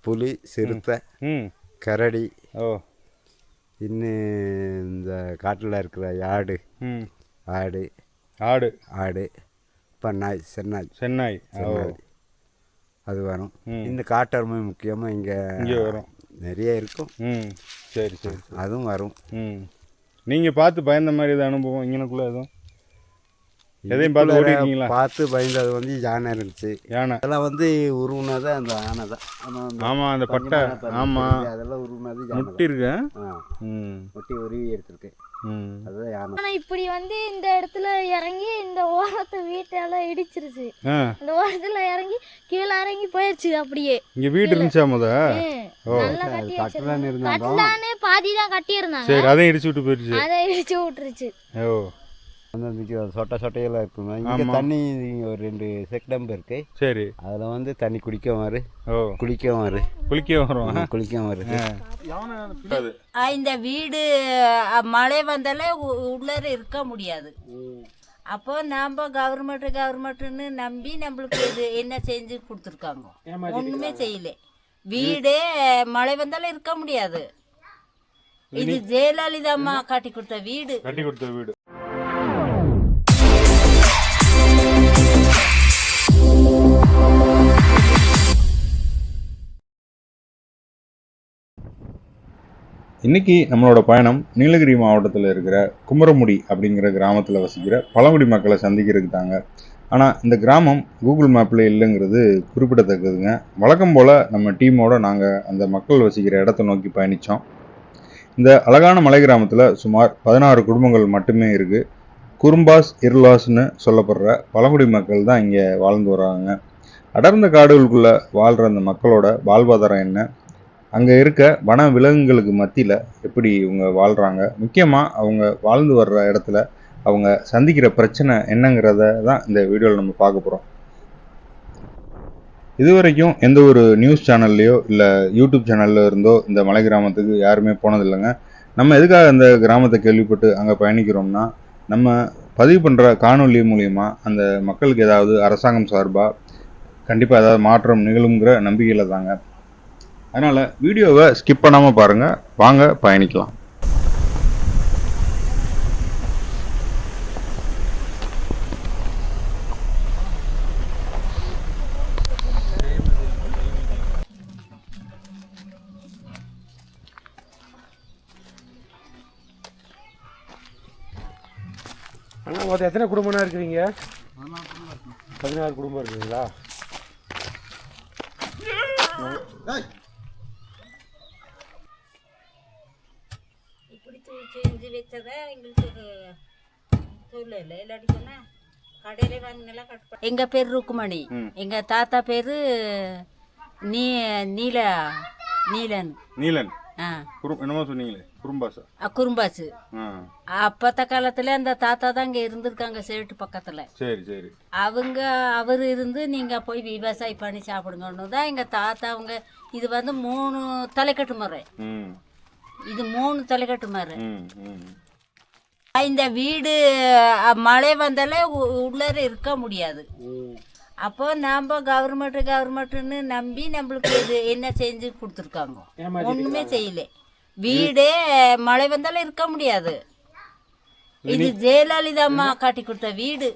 புலி, சிறுத்தை, கரடி, இன்னும் இந்த காட்டில் இருக்கிற ஆடு, ஆடு ஆடு ஆடு பண்ணாய், சென்னாய் சென்னாய் அது வரும். இந்த காட்டெருமை முக்கியமாக இங்கே வரும், நிறைய இருக்கும். சரி சரி, அதுவும் வரும். நீங்கள் பார்த்து பயந்த மாதிரி எதாவது அனுபவம் இங்கனக்குள்ளே எதுவும் எதையும் பார்த்து ஓடிருக்கீங்களா? பார்த்து பயந்தது வந்து யானை இருந்துச்சு. யானை அதெல்லாம் உருவுனது அந்த யானை தான். ஆமாம், அந்த பட்டை. ஆமாம், அதெல்லாம் உருவுனது முட்டி இருக்கு. முட்டி உருவி எடுத்துருக்கு. அதுதான் யானை. ஆனால் இப்படி இந்த இடத்துல இறங்கி இந்த ஓரத்தை வீட்டெல்லாம் இடிச்சிருச்சு. அந்த ஓரத்தில் இறங்கி கீழே இறங்கி போயிடுச்சு. அப்படியே இங்கே வீடு இருந்துச்சா முத? நல்லா கட்டலான்னு பாதி தான் கட்டியிருந்தாங்க. சரி, அதையும் இடிச்சு விட்டு போயிடுச்சு. அதை இடிச்சு விட்டுருச்சு. சொட்டை சொட்டையெல்லாம் இருக்குங்க. இங்கே தண்ணி ஒரு 2 செக் டம்ப் இருக்கு. சரி, அதில் தண்ணி குடிக்கவும் வரும், குளிக்கவும் வரும். குளிக்கவும் வரும். இந்த வீடு மழை வந்தாலே உள்ளே இருக்க முடியாது. அப்போ நாம் கவர்மெண்ட்டுன்னு நம்பி நம்மளுக்கு இது என்ன செஞ்சு கொடுத்துருக்காங்க. ஒன்றுமே செய்யல. வீடே மழை வந்தாலும் இருக்க முடியாது. இது ஜெயலலிதா அம்மா கட்டி கொடுத்த வீடு. இன்றைக்கி நம்மளோட பயணம் நீலகிரி மாவட்டத்தில் இருக்கிற குமரமுடி அப்படிங்கிற கிராமத்தில் வசிக்கிற பழங்குடி மக்களை சந்திக்கிறதுக்கு தாங்க. ஆனால் இந்த கிராமம் கூகுள் மேப்பில் இல்லைங்கிறது குறிப்பிடத்தக்கதுங்க. வழக்கம் போல் நம்ம டீமோடு நாங்கள் அந்த மக்கள் வசிக்கிற இடத்த நோக்கி பயணித்தோம். இந்த அழகான மலை கிராமத்தில் சுமார் 16 குடும்பங்கள் மட்டுமே இருக்குது. குறும்பாஸ் இருளாஸ்ன்னு சொல்லப்படுற பழங்குடி மக்கள் தான் இங்கே வாழ்ந்து வராங்க. அடர்ந்த காடுகளுக்குள்ளே வாழ்கிற அந்த மக்களோட வாழ்வாதாரம் என்ன, அங்கே இருக்க வன விலங்குகளுக்கு மத்தியில் எப்படி இவங்க வாழ்கிறாங்க, முக்கியமாக அவங்க வாழ்ந்து வர்ற இடத்துல அவங்க சந்திக்கிற பிரச்சனை என்னங்கிறத தான் இந்த வீடியோவில் நம்ம பார்க்க போகிறோம். இதுவரைக்கும் எந்த ஒரு நியூஸ் சேனல்லையோ இல்லை யூடியூப் சேனல்ல இருந்தோ இந்த மலை கிராமத்துக்கு யாருமே போனதில்லைங்க. நம்ம எதுக்காக இந்த கிராமத்தை கேள்விப்பட்டு அங்கே பயணிக்கிறோம்னா, நம்ம பதிவு பண்ணுற காணொலி மூலிமா அந்த மக்களுக்கு ஏதாவது அரசாங்கம் சார்பாக கண்டிப்பாக ஏதாவது மாற்றம் நிகழுங்கிற நம்பிக்கையில் தாங்க. அதனால் வீடியோவை ஸ்கிப் பண்ணாமல் பாருங்கள். வாங்க பயணிக்கலாம். அண்ணா மொத்தம் எத்தனை குடும்பம்னா இருக்கிறீங்க? 16 குடும்பம் இருக்குங்களா? செஞ்சு வச்சதை எங்களுக்கு ஒரு தொழில் இல்லாட்டி சொன்னா கடையில வாங்கினெல்லாம் கட். எங்கள் பேர் ருக்குமணி, எங்கள் தாத்தா பேர் நீலன். என்னமோ சொன்னீங்களே, குறும்பாசு. அப்பத்த காலத்துல அந்த தாத்தா தான் இங்க இருந்திருக்காங்க சேட்டு பக்கத்துல. சரி, அவர் இருந்து நீங்க போய் விவசாயம் பண்ணி சாப்பிடுங்கன்னு தான் எங்க தாத்தா. அவங்க இது 3 தலைக்கட்டு முறை. இது 3 தலைக்கட்டு மாதிரி. இந்த வீடு மழை வந்தாலே உள்ளே இருக்க முடியாது. அப்போ நாம் கவர்மெண்ட்டுன்னு நம்பி நம்மளுக்கு இது என்ன செஞ்சு கொடுத்துருக்காங்க. ஒன்றுமே செய்யல. வீடே மழை வந்தாலும் இருக்க முடியாது. இது ஜெயலலிதா அம்மா கட்டி கொடுத்த வீடு.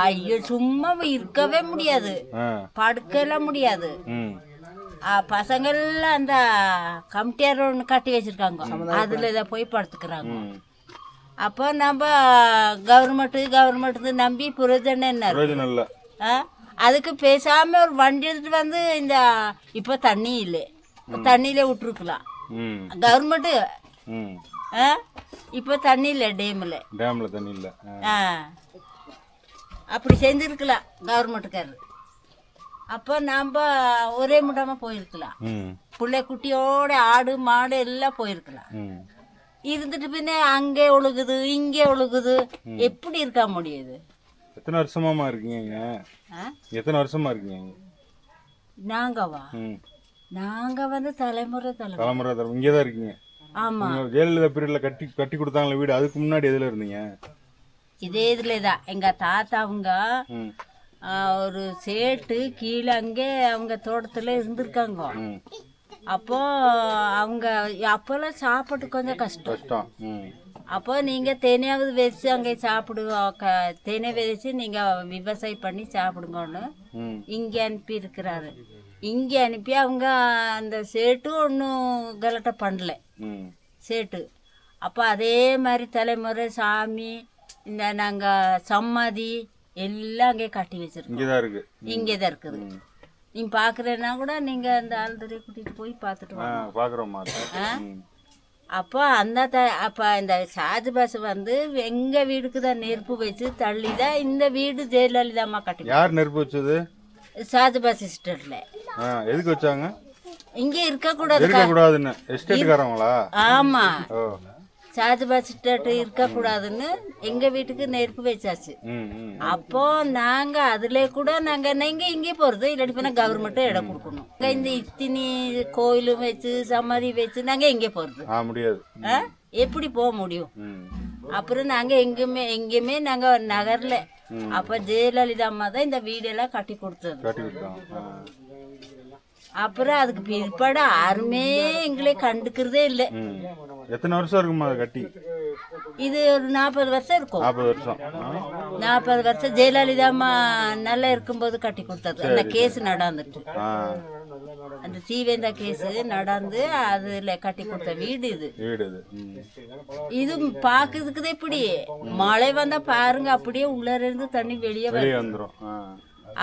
ஐயோ, சும்மா இருக்கவே முடியாது, படுக்கலாம் முடியாது. பசங்கள்லாம் அந்த கமிட்டியார் ஒன்று கட்டி வச்சிருக்காங்க, அதில் இதை போய் படுத்துக்கிறாங்க. அப்போ நம்ம கவர்மெண்ட்டு நம்பி பிரயோஜனம் என்ன? அதுக்கு பேசாமல் ஒரு வண்டி எடுத்துட்டு இந்த இப்போ தண்ணி இல்லை, தண்ணியில விட்டுருக்கலாம் கவர்மெண்ட்டு. இப்போ தண்ணி இல்லை, டேமில் தண்ணி இல்லை. அப்படி செஞ்சுருக்கலாம் கவர்மெண்ட்டுக்காரர். அப்போ நாம் ஒரே முடாமல் போயிருக்கலாம். பிள்ளை குட்டியோட ஆடு மாடு எல்லாம் போயிருக்கலாம். இருந்துட்டு பின்ன அங்கே ஒழுகுது இங்கே ஒழுகுது, எப்படி இருக்க முடியுது? எத்தனை வருஷமா இருக்கீங்க? எத்தனை வருஷமா இருக்கீங்க? நாங்கவா, நாங்க தலைமுறை இங்கே தான் இருக்கீங்க. ஆமா, ஜெயலலிதா பீரியட்ல கட்டி கொடுத்தாங்களே வீடு, அதுக்கு முன்னாடி எதுல இருந்தீங்க? இதே இதுல தான் எங்க தாத்தா அவங்க ஒரு சேட்டு கீழே அங்கே அவங்க தோட்டத்தில் இருந்திருக்காங்க. அப்போ அவங்க அப்போல்லாம் சாப்பாட்டு கொஞ்சம் கஷ்டம். அப்போ நீங்கள் தேனையாவது வச்சு அங்கே தேனை விதைச்சு நீங்கள் விவசாயம் பண்ணி சாப்பிடுங்கன்னு இங்கே அனுப்பி இருக்கிறாரு. இங்கே அனுப்பி அவங்க அந்த சேட்டு ஒன்றும் கலட்டை பண்ணல சேட்டு. அப்போ அதே மாதிரி தலைமுறை சாமி இந்த நாங்கள் சம்மதி எல்லாம் அங்கே கட்டி வச்சிருக்கோம். இங்கே தான் இருக்குது. நீங்கள் பார்க்குறேன்னா கூட நீங்கள் அந்த ஆழ்துறையை கூட்டிகிட்டு போய் பார்த்துட்டு வாங்க. அப்போ அப்போ இந்த சாஜ் பஸ் வந்து எங்கள் வீடுக்கு தான் நெருப்பு வச்சு தள்ளி தான் இந்த வீடு ஜெயலலிதா அம்மா கட்டி. யார் நெருப்பு வச்சது? சாஜ் பஸ் எஸ்டேட்ல. எதுக்கு வச்சாங்க? இங்கே இருக்கக்கூடாதுன்னு எஸ்டேட்காரங்களா? ஆமா, சார்ஜ் பஸ் எஸ்டேட் இருக்கக்கூடாதுன்னு எங்க வீட்டுக்கு நெருப்பு வச்சாச்சு. அப்போ நாங்க அதுல கூட நாங்க இங்கே போறது இல்லாட்டி போனா கவர்மெண்ட் இடம் கொடுக்கணும். இந்த இத்தினி கோயிலும் வச்சு சமாதி வச்சு நாங்க எங்கே போறது? முடியாது. எப்படி போக முடியும்? அப்புறம் நாங்க எங்கேயுமே நாங்க நகர்ல. அப்ப ஜெயலலிதா அம்மா தான் இந்த வீடெல்லாம் கட்டி கொடுத்தது. அப்புறம் அதுக்கு பிற்பாடு யாருமே எங்களே கண்டுக்கிறதே இல்லை. எத்தனை வருஷம் இருக்குமா அதை கட்டி? இது ஒரு 40 வருஷம் இருக்கும். 40 வருஷம் ஜெயலலிதா அம்மா நல்லா இருக்கும்போது கட்டி கொடுத்தது. அந்த கேஸ் நடந்துட்டு, அந்த சீவேந்தா கேஸ் நடந்து அதுல கட்டி கொடுத்த வீடு இது. இது பாக்குறதுக்கு இப்படி மழை வந்தா பாருங்க அப்படியே உள்ள இருந்து தண்ணி வெளியே வந்துடும்.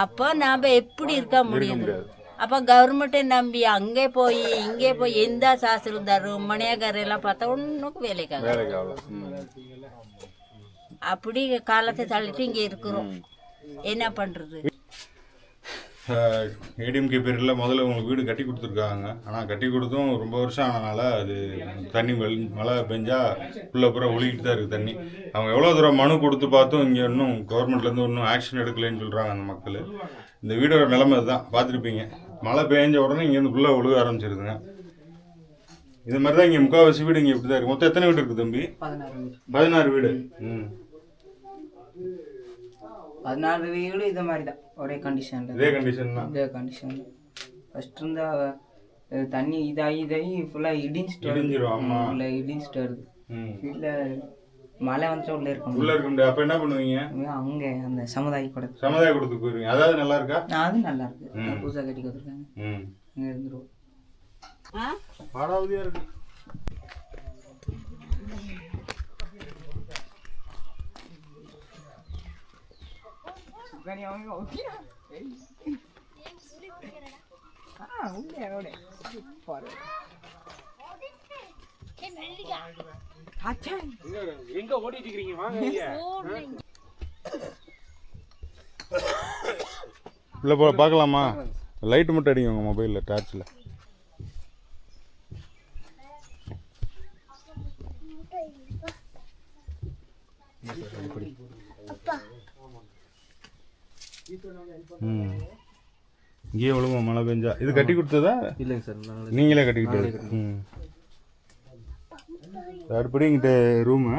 அப்ப நாம எப்படி இருக்க முடியுது? அப்போ கவர்மெண்ட்டை நம்பி அங்கே போய் இங்கே போய் எந்த சாஸ்திரந்தாரு மணியாகாரெல்லாம் பார்த்தா ஒன்றுக்கு வேலைக்காக அப்படி காலத்தை தள்ளிட்டு இங்கே இருக்கிறோம். என்ன பண்ணுறது? ஏடிஎம்கே பேரில் முதல்ல உங்களுக்கு வீடு கட்டி கொடுத்துருக்காங்க. ஆனால் கட்டி கொடுத்தும் ரொம்ப வருஷம் ஆனதுனால அது தண்ணி மழை பெஞ்சா உள்ள பூரா ஒழுகிட்டு தான் இருக்குது தண்ணி. அவங்க எவ்வளோ தூரம் மனு கொடுத்து பார்த்தும் இங்கே இன்னும் கவர்மெண்ட்லேருந்து ஒன்றும் ஆக்ஷன் எடுக்கலைன்னு சொல்கிறாங்க அந்த மக்கள். இந்த வீடோட நிலைமை இதுதான், பார்த்துருப்பீங்க. மழை பெஞ்ச உடனே இங்கேருந்து உள்ளே ஒழுக ஆரம்பிச்சிருதுங்க. இது மாதிரி தான் இங்கே முக்கால்வாசி வீடு இங்கே இப்படி தான் இருக்குது. மொத்தம் எத்தனை வீடு இருக்குது தம்பி? 16 வீடு. 14 வீடு இதே மாதிரி தான், ஒரே கண்டிஷன். இதே கண்டிஷன் தான். இதே கண்டிஷன். ஃபர்ஸ்ட் இருந்தா தண்ணி இதாகி ஃபுல்லாக இடிஞ்சிடும். இடிஞ்சிட்டு வருது. வீட்டில் மழை வந்துட்டு உள்ள இருக்க முடியாது. அப்போ என்ன பண்ணுவீங்க? அங்கே அந்த சமுதாய கூடத்துக்கு போயிருவீங்க. அதாவது நல்லா இருக்கா? அது நல்லா இருக்கு. புதுசாக கட்டி கொடுத்துருக்காங்க. இங்கே இருந்துருவோம். பாடாவதியா இருக்கு. எங்க ஓடிட்டு இருக்கீங்க? வாங்க இல்லை போ பார்க்கலாமா? லைட் மட்டும் அடிங்க உங்கள் மொபைலில் டார்ச்சில். இங்கேயே ஒழுங்கா மழை பெஞ்சா. இது கட்டி கொடுத்ததா? இல்லைங்க சார், நீங்களே கட்டிக்கிட்டது. அடுப்படி இங்கிட்ட ரூமு.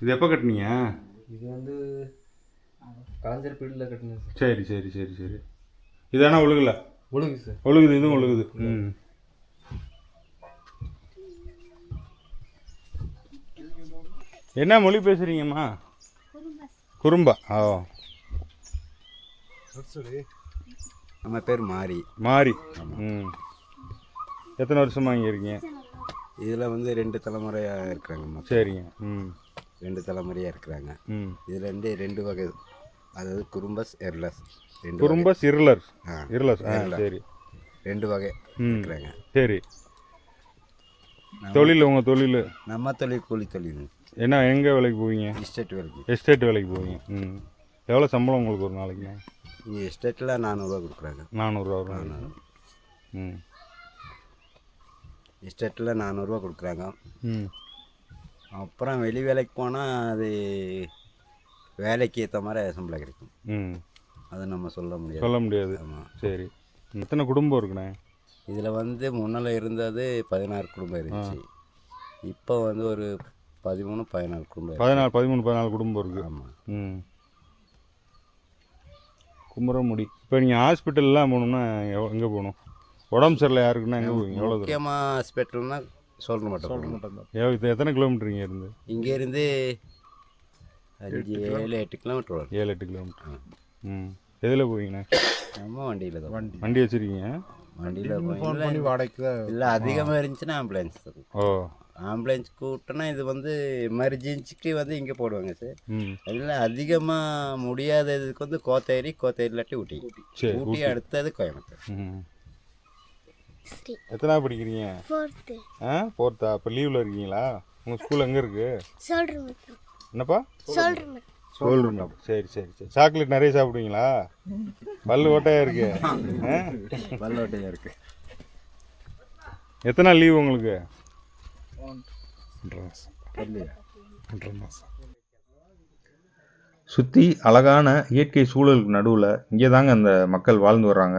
இது எப்போ கட்டினீங்க? இது வந்து கலைஞர் பீரியடில் கட்டினேன் சார். சரி சரி சரி சரி. இதானா ஒழுகல? ஒழுகுது சார். ஒழுகுது, இதுவும் ஒழுகுது. என்ன மொழி பேசுறீங்கம்மா? குறும்பா. நம்ம பேர் மாரி. மாரி. எத்தனை வருஷமா இங்கே இருக்கீங்க? இதில் வந்து 2 தலைமுறையாக இருக்கிறாங்கம்மா. சரிங்க. 2 தலைமுறையாக இருக்கிறாங்க. இதில் 2 வகை, அதாவது குறும்பஸ் எர்லஸ். குறும்பஸ் இருளஸ். இருளஸ். சரி, 2 வகை இருக்கிறாங்க. சரி. தொழில், உங்கள் தொழில்? நம்ம தொழில் கூலி தொழில். என்ன, எங்கே வேலைக்கு போவீங்க? எஸ்டேட் வேலைக்கு. எஸ்டேட் வேலைக்கு போவீங்க. எவ்வளோ சம்பளம் உங்களுக்கு ஒரு நாளைக்கு? இங்கே எஸ்டேட்டில் 400 ரூபா கொடுக்குறாங்க. 400 ரூபா. எஸ்டேட்டில் 400 ரூபா கொடுக்குறாங்க. அப்புறம் வெளி வேலைக்கு போனால் அது வேலைக்கு ஏற்ற மாதிரி சம்பளம் கிடைக்கும். அது நம்ம சொல்ல முடியாது. ஆமாம். சரி. எத்தனை குடும்பம் இருக்குண்ணே இதில்? வந்து முன்னால் இருந்தது 16 குடும்பம் இருந்துச்சு. இப்போ வந்து ஒரு 13-14 குடும்பம். 13-14 குடும்பம் இருக்குது. ஆமாம். குமரமுடி. இப்போ நீங்கள் ஹாஸ்பிட்டல்லாம் போகணுன்னா எங்கே போகணும்? உடம்பு சரியில்லை யாருக்குன்னா எங்கே போவீங்க? எவ்வளோ தூரம்? முக்கியமாக ஹாஸ்பிட்டல்னா சொல்ல மாட்டோம். இது எத்தனை கிலோமீட்டர் இங்கேருந்து? இங்கேருந்து 7-8 கிலோமீட்டர் வரும். 7-8 கிலோமீட்டர். ம். எதில் போவீங்கண்ணா? நம்ம வண்டியில் தான். வண்டி வச்சுருக்கீங்க? வண்டியில் ஃபோன் பண்ணி வாடகைக்கு தான். இல்லை அதிகமாக இருந்துச்சுன்னா ஆம்புலன்ஸ் தான். ஓ, ஆம்புலன்ஸ் கூப்பிட்டோன்னா இது வந்து எமர்ஜென்சிக்கு வந்து இங்கே போடுவாங்க சார். அதில் அதிகமாக முடியாததுக்கு வந்து கோத்தேரி இல்லாட்டி ஊட்டி. ஊட்டி அடுத்தது கோயம்புத்தூர். எத்தனை படிக்கிறீங்க? 4th. இப்போ லீவில் இருக்கீங்களா? உங்கள் ஸ்கூல் எங்கே இருக்குது? என்னப்பா? சொல்கிறேன். சரி சரி சரி. சாக்லேட் நிறைய சாப்பிடுவீங்களா? பல்லு ஓட்டையாக இருக்கு. பல்லு ஓட்டையாக இருக்கு. எத்தனை நாள் லீவு உங்களுக்கு? 1.5 மாதம். சுற்றி அழகான இயற்கை சூழலுக்கு நடுவில் இங்கே தாங்க அந்த மக்கள் வாழ்ந்து வர்றாங்க.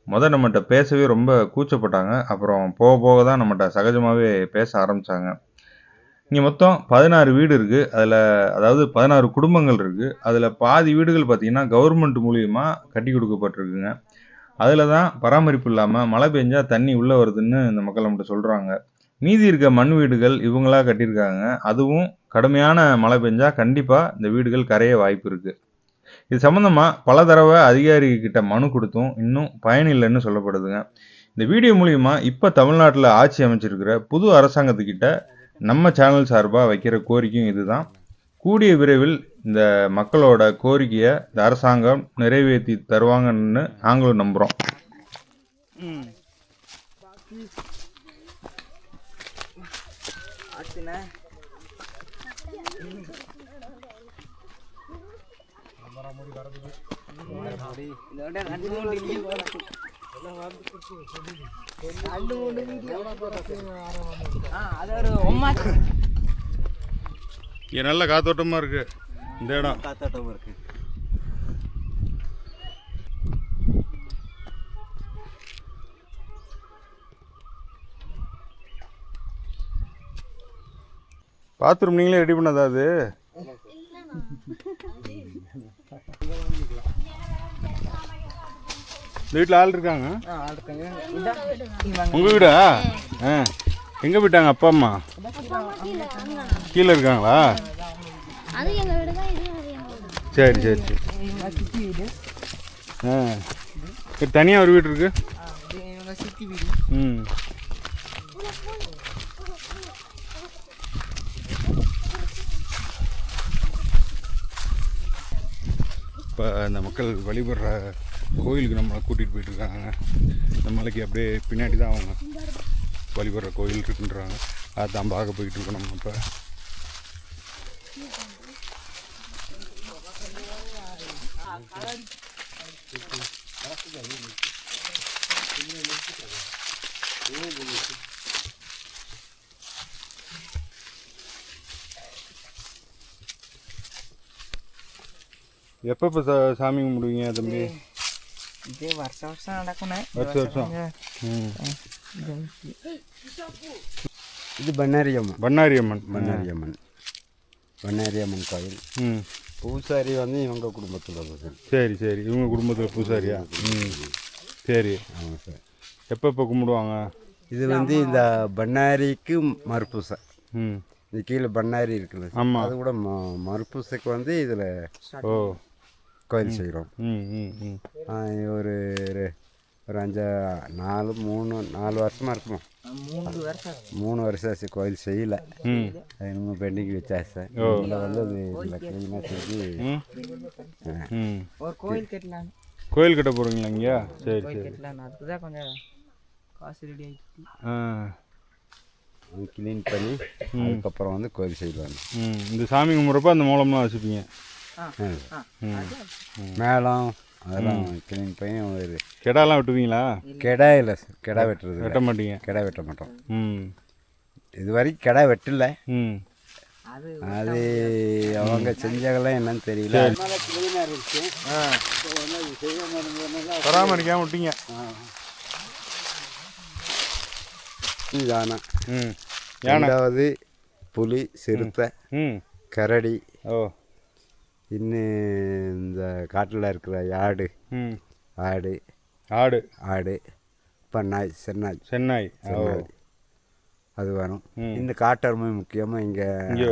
நம்மகிட்ட பேசவே ரொம்ப கூச்சப்பட்டாங்க. அப்புறம் போக போக தான் நம்மகிட்ட சகஜமாகவே பேச ஆரம்பித்தாங்க. இங்கே மொத்தம் 16 வீடு இருக்குது. அதாவது 16 குடும்பங்கள் இருக்குது. அதில் பாதி வீடுகள் பார்த்திங்கன்னா கவர்மெண்ட் மூலியமாக கட்டி கொடுக்கப்பட்டிருக்குங்க. அதில் தான் பராமரிப்பு இல்லாமல் மழை பெஞ்சா தண்ணி உள்ளே வருதுன்னு இந்த மக்கள் நம்மகிட்ட சொல்கிறாங்க. மீதி இருக்க மண் வீடுகள் இவங்களா கட்டியிருக்காங்க. அதுவும் கடுமையான மழை பெஞ்சா கண்டிப்பாக இந்த வீடுகள் கரைய வாய்ப்பு இருக்குது. இது சம்மந்தமாக பல தடவை அதிகாரிகிட்ட மனு கொடுத்தும் இன்னும் பயனில்லைன்னு சொல்லப்படுதுங்க. இந்த வீடியோ மூலிமா இப்போ தமிழ்நாட்டில் ஆட்சி அமைச்சிருக்கிற புது அரசாங்கத்துக்கிட்ட நம்ம சேனல் சார்பாக வைக்கிற கோரிக்கையும் இதுதான். கூடிய விரைவில் இந்த மக்களோட கோரிக்கையை இந்த அரசாங்கம் நிறைவேற்றி தருவாங்கன்னு நாங்களும் நம்புகிறோம். இங்கே நல்ல காத்தோட்டமாக இருக்குது. இந்த இடம் காத்தோட்டமாக இருக்குது. பாத்ரூம் நீங்களே ரெடி பண்ணதா? அது இந்த வீட்டில் ஆள் இருக்காங்க? உங்கள் வீடா? எங்கே போயிட்டாங்க அப்பா அம்மா? கீழே இருக்காங்களா? சரி சரி சரி. தனியாக ஒரு வீடு இருக்கு. ம். இப்போ அந்த மக்கள் வழிபடுற கோயிலுக்கு நம்மளை கூட்டிகிட்டு போயிட்டுருக்காங்க. இந்த மலைக்கு அப்படியே பின்னாடி தான் அவங்க வழிபடுற கோயில் இருக்குன்றாங்க. அதான் பார்க்க போயிட்டு இருக்கோம் நம்ம. இப்போ எப்போ சாமி கும்பிடுவீங்க தம்பி? இது வருஷம் நடக்கணும். வருஷம். இது பண்ணாரி அம்மன் கோயில். பூசாரி வந்து இவங்க குடும்பத்தில் இருக்குது. சரி சரி. இவங்க குடும்பத்தில் பூசாரியா? சரி. ஆமாம் சார். எப்போ கும்பிடுவாங்க? இது வந்து இந்த பண்ணாரிக்கு மறுப்பூசை. இந்த கீழே பண்ணாரி இருக்குல்ல, ஆமாம், அது கூட மறுப்பூசைக்கு வந்து இதில் கோயில் செய்கிறோம். ஒரு 4 வருஷமாக இருக்குமா? 3 வருஷம் ஆச்சு கோயில் செய்யலை. அது இன்னும் பெண்டிங் வச்சாச்சு சார். இதில் வந்து அது இதில் க்ளீனாக செஞ்சு ஒரு கோயில் கட்டலாம். கோயில் கட்ட போகிறீங்களா இங்கே? சரி சரி. அதுதான் கொஞ்சம் காசு ரெடி ஆகிடுச்சு. க்ளீன் பண்ணி அதுக்கப்புறம் வந்து கோயில் செய்வாங்க. இந்த சாமி கும்பிட்றப்ப அந்த மூலமாக வச்சுப்பீங்க. மேளம் அதெல்லாம் க்ளீன் பண்ணி ஒரு கெடாலாம் வெட்டுவீங்களா? கெடா இல்லை சார், கெடா வெட்டுறது வெட்ட மாட்டீங்க? கெடா வெட்ட மாட்டோம். இது வரைக்கும் கெடா வெட்டல. அது அவங்க செஞ்சாங்கலாம் என்னன்னு தெரியல. பராமரிக்காம விட்டீங்க. யானை, ரெண்டாவது புலி, சிறுத்தை, கரடி, இன்னும் இந்த காட்டில் இருக்கிற ஆடு ஆடு ஆடு ஆடு பண்ணாய் சென்னாய் சென்னாய் அது வரும். இந்த காட்டெருமை முக்கியமாக இங்கே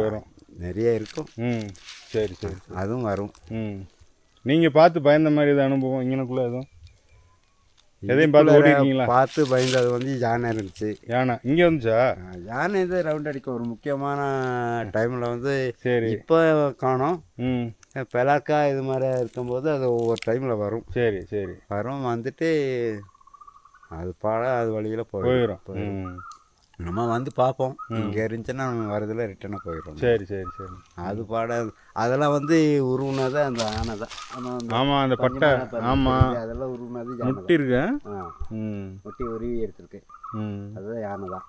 வரும், நிறைய இருக்கும். சரி சரி, அதுவும் வரும். நீங்கள் பார்த்து பயந்த மாதிரி எதுவும் அனுபவம் இங்கனக்குள்ளே எதுவும் எதையும் பார்த்து ஓடிருக்கீங்களா? பார்த்து பயந்தது வந்து யானை இருந்துச்சு. யானை இங்கே வந்துச்சா? யானை இது ரவுண்ட் அடிக்கும் ஒரு முக்கியமான டைமில் வந்து. சரி. இப்போ காணோம். பெலாக்கா இது மாதிரி இருக்கும்போது அது ஒவ்வொரு டைமில் வரும். சரி சரி, வரும். வந்துட்டு அது அது வழியில் போயிடும். நம்ம வந்து பார்ப்போம். இங்கே இருந்துச்சுன்னா நம்ம வரதில் ரிட்டனாக போயிடும். சரி சரி சரி. அது அதெல்லாம் வந்து உருவுனது அந்த யானை தான். ஆமாம், அந்த பட்டை. ஆமாம், அதெல்லாம் உருவுனது முட்டி இருக்கு. முட்டி உருவி எடுத்துருக்கு. அதுதான் யானை தான்.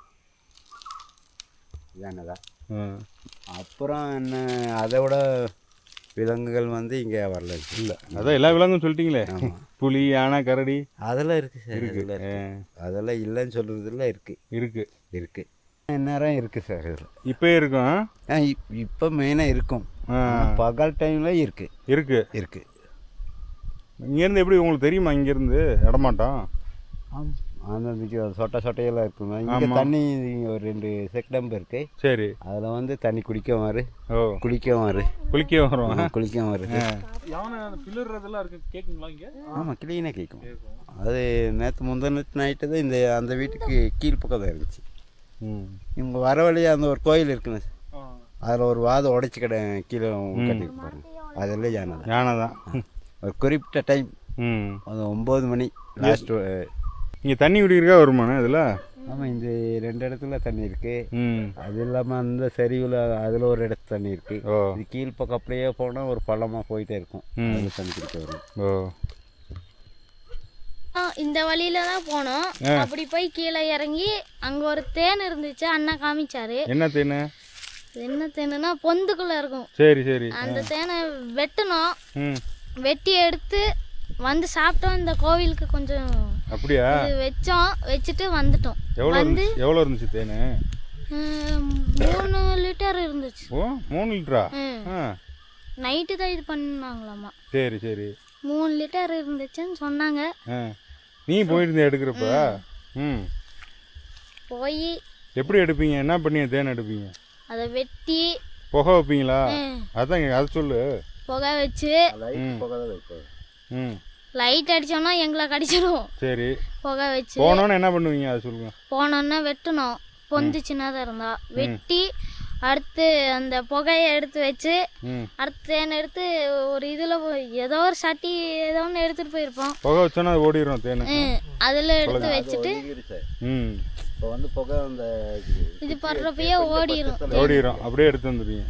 அப்புறம் என்ன அதை விட விலங்குகள் வந்து இங்கே வரல. இல்லை, அதான் எல்லா விலங்கும் சொல்லிட்டீங்களே. புலி, யானை, கரடி அதெல்லாம் இருக்குது சார். இருக்குது. அதெல்லாம் இல்லைன்னு சொல்கிறதுல இருக்குது. நேரம் இருக்குது சார். இதில் இப்போ இருக்கும். இப்போ மெயினாக இருக்கும். பகல் டைமில் இருக்குது. இங்கேருந்து எப்படி உங்களுக்கு தெரியுமா? இங்கேருந்து இடமாட்டோம் அந்த சொட்டையெல்லாம் இருக்குங்க. இங்கே தண்ணி ஒரு 2 செக் டம்ப் இருக்கு. சரி. அதில் வந்து தண்ணி குளிக்க வரும். ஆமாம், கிளீனாக கேட்கும். அது நேற்று முந்தினத்து நைட்டு தான் அந்த வீட்டுக்கு கீழ் பக்கம் தான் இருந்துச்சு. இவங்க வர வழியாக அந்த ஒரு கோயில் இருக்குங்க சார். அதில் ஒரு வாதை உடைச்சி கீழே கட்டிட்டு பாருங்க. அதெல்லாம் யானை தான். ஒரு குறிப்பிட்ட டைம் அது 9 மணி லாஸ்ட்டு. இங்கே தண்ணி குடிக்கிறக்கா வருமானே இதில்? ஆமாம், இந்த 2 இடத்துல தண்ணி இருக்குது. அது இல்லாமல் அந்த சரிவில் அதில் ஒரு இடத்துல தண்ணி இருக்குது. இது கீழ் பக்கம் அப்படியே போனால் ஒரு பள்ளமாக போயிட்டே இருக்கும். அதில் தண்ணி குடிக்க வரும். இந்த வழியில தான் போனோம். அப்படி போய் கீழே இறங்கி அங்கே ஒரு தேன் இருந்துச்சு. அண்ணா காமிச்சாரு. என்ன தேனுன்னா பொந்துக்குள்ள இருக்கும். சரி சரி. அந்த தேனை வெட்டணும். வெட்டி எடுத்து வந்து சாப்பிட்டோம். இந்த கோவிலுக்கு கொஞ்சம் அப்படியா வச்சுட்டு வந்துட்டோம். எவ்வளோ இருந்துச்சு தேனு? 3 லிட்டர் இருந்துச்சு. ஓ, 3 லிட்டரா? நைட்டு தான் இது பண்ணாங்களாமா. சரி சரி. 3 லிட்டர் இருந்துச்சுன்னு சொன்னாங்க. நீ போயிருந்த எடுக்கிறப்ப போய் எப்படி எடுப்பீங்க? என்ன பண்ணி தேன் எடுப்பீங்க? அதை வெட்டி புகை வைப்பீங்களா? அதான் அதை சொல்லு. புகை வச்சு லைட் அடிச்சோம்னா எங்களை கடிச்சிடும். சரி. புகை வச்சு போனோன்னு என்ன பண்ணுவீங்க? அதை சொல்லுங்க. போனோன்னா வெட்டணும். பொந்து சின்னதாக இருந்தா வெட்டி அடுத்து அந்த புகையை எடுத்து வச்சு அடுத்து தேன் எடுத்து ஒரு இதில் ஏதோ ஒரு சட்டி ஏதோ ஒன்று எடுத்துகிட்டு போயிருப்போம். புகை வச்சோன்னா அது ஓடிடும் தேன். அதில் எடுத்து வச்சுட்டு இப்போ வந்து புகை அந்த இது படுறப்பயே ஓடிடும். அப்படியே எடுத்து வந்துடுவீங்க.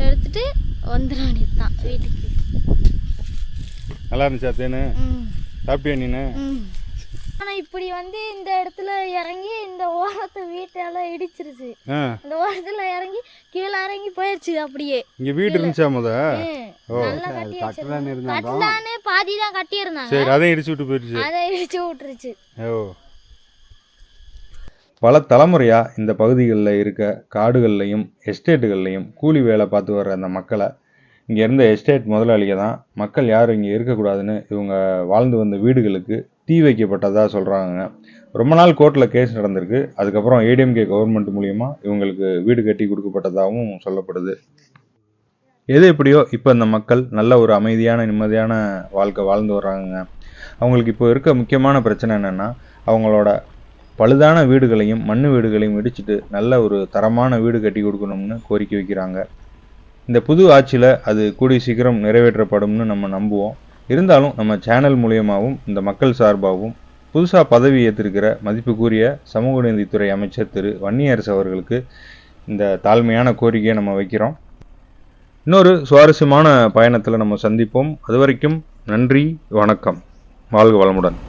எடுத்துட்டு வந்துட வேண்டியது தான் வீட்டுக்கு. நல்லா இருந்துச்சா தேனு? சாப்பிட்டியா நீனு? ஆனால் இப்படி வந்து இந்த இடத்துல இறங்கி இந்த ஓரத்தை வீட்டெல்லாம் இடிச்சிருச்சு. இந்த ஓரத்தில் இறங்கி கீழே இறங்கி போயிடுச்சு. அப்படியே இங்கே வீடு இருந்துச்சா நல்லா கட்டி கட்டலான்னு பாதி தான் கட்டியிருந்தாங்க. சரி, அதையும் இடிச்சு விட்டு போயிடுச்சு. அதை இடிச்சு விட்டுருச்சு. பல தலைமுறையாக இந்த பகுதிகளில் இருக்க காடுகள்லையும் எஸ்டேட்டுகள்லையும் கூலி வேலை பார்த்து வர்ற அந்த மக்களை இங்கே இருந்த எஸ்டேட் முதலாளிக தான் மக்கள் யாரும் இங்கே இருக்கக்கூடாதுன்னு இவங்க வாழ்ந்து வந்த வீடுகளுக்கு தீ வைக்கப்பட்டதாக சொல்கிறாங்க. ரொம்ப நாள் கோர்ட்டில் கேஸ் நடந்திருக்கு. அதுக்கப்புறம் ஏடிஎம்கே கவர்மெண்ட் மூலிமா இவங்களுக்கு வீடு கட்டி கொடுக்கப்பட்டதாகவும் சொல்லப்படுது. எது எப்படியோ இப்போ இந்த மக்கள் நல்ல ஒரு அமைதியான நிம்மதியான வாழ்க்கை வாழ்ந்து வர்றாங்க. அவங்களுக்கு இப்போ இருக்க முக்கியமான பிரச்சனை என்னென்னா, அவங்களோட பழுதான வீடுகளையும் மண் வீடுகளையும் இடிச்சிட்டு நல்ல ஒரு தரமான வீடு கட்டி கொடுக்கணும்னு கோரிக்கை வைக்கிறாங்க. இந்த புது ஆட்சியில் அது கூடிய சீக்கிரம் நிறைவேற்றப்படும்னு நம்ம நம்புவோம். இருந்தாலும் நம்ம சேனல் மூலியமாகவும் இந்த மக்கள் சார்பாகவும் புதுசாக பதவி ஏற்றிருக்கிற மதிப்புக்குரிய சமூக நீதித்துறை அமைச்சர் திரு வன்னியரசு அவர்களுக்கு இந்த தாழ்மையான கோரிக்கையை நம்ம வைக்கிறோம். இன்னொரு சுவாரஸ்யமான பயணத்தில் நம்ம சந்திப்போம். அது வரைக்கும் நன்றி, வணக்கம், வாழ்க வளமுடன்.